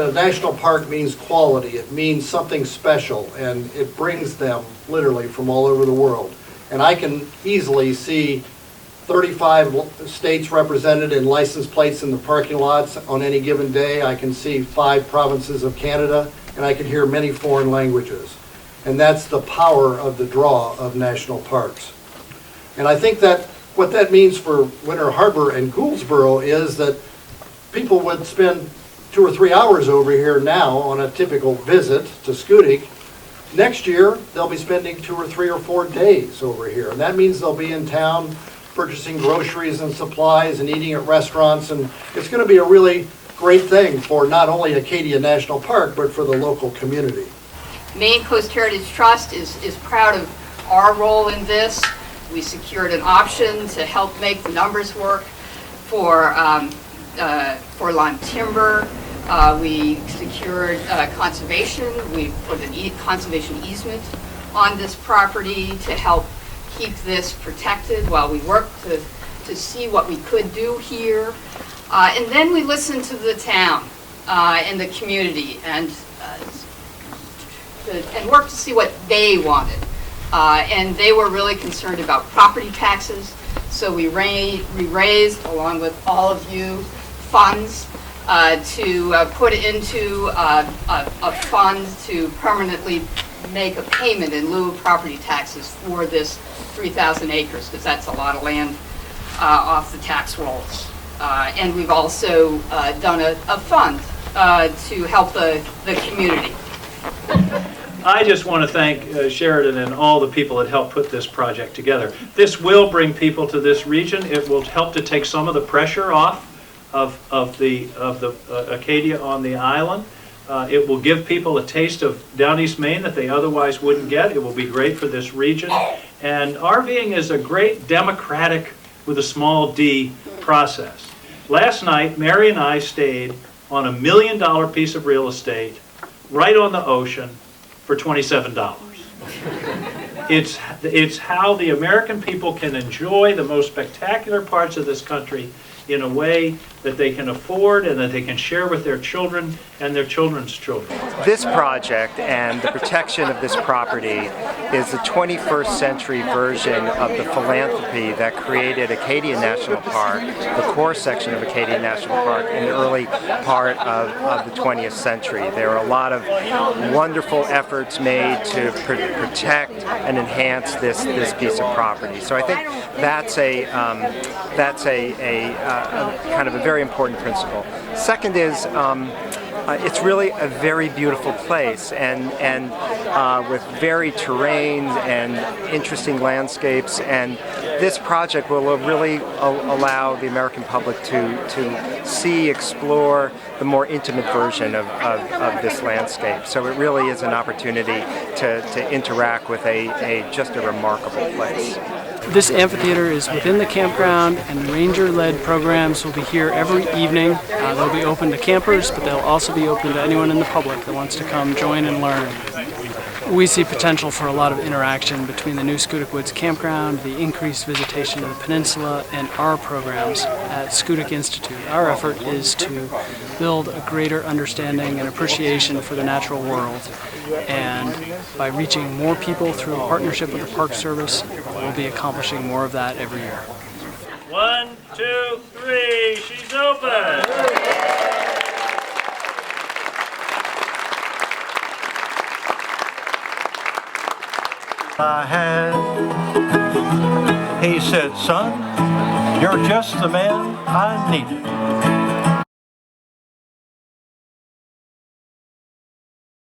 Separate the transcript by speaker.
Speaker 1: a national park means quality. It means something special, and it brings them literally from all over the world. And I can easily see 35 states represented in license plates in the parking lots on any given day. I can see 5 provinces of Canada, and I can hear many foreign languages. And that's the power of the draw of national parks. And I think that what that means for Winter Harbor and Gouldsboro is that people would spend 2 or 3 hours over here now on a typical visit to Schoodic. Next year, they'll be spending 2 or 3 or 4 days over here. And that means they'll be in town purchasing groceries and supplies and eating at restaurants. And it's going to be a really great thing for not only Acadia National Park, but for the local community.
Speaker 2: Maine Coast Heritage Trust is proud of our role in this. We secured an option to help make the numbers work for Lime Timber. We secured conservation. We put a conservation easement on this property to help keep this protected while we work to see what we could do here. And then we listened to the town and the community and worked to see what they wanted. And they were really concerned about property taxes. So we raised, along with all of you, funds to put into a fund to permanently make a payment in lieu of property taxes for this 3,000 acres, because that's a lot of land off the tax rolls. And we've also done a fund to help the community.
Speaker 3: I just want to thank Sheridan and all the people that helped put this project together. This will bring people to this region. It will help to take some of the pressure off of the Acadia on the island. It will give people a taste of down East Maine that they otherwise wouldn't get. It will be great for this region. And RVing is a great democratic, with a small d, process. Last night, Mary and I stayed on a $1 million piece of real estate right on the ocean for $27. It's how the American people can enjoy the most spectacular parts of this country in a way that they can afford and that they can share with their children and their children's children.
Speaker 4: This project and the protection of this property is the 21st century version of the philanthropy that created Acadia National Park, the core section of Acadia National Park, in the early part of the 20th century. There are a lot of wonderful efforts made to protect and enhance this piece of property. So I think that's a kind of a very important principle. Second is it's really a very beautiful place, and with varied terrains and interesting landscapes, and this project will really allow the American public to see, explore the more intimate version of this landscape. So it really is an opportunity to interact with just a remarkable place.
Speaker 5: This amphitheater is within the campground, and ranger-led programs will be here every evening. They'll be open to campers, but they'll also be open to anyone in the public that wants to come join and learn. We see potential for a lot of interaction between the new Schoodic Woods Campground, the increased visitation of the peninsula, and our programs at Schoodic Institute. Our effort is to build a greater understanding and appreciation for the natural world, and by reaching more people through a partnership with the Park Service, we'll be accomplishing more of that every year.
Speaker 3: 1, 2, 3, she's open!
Speaker 6: I had. He said, son, you're just the man I needed.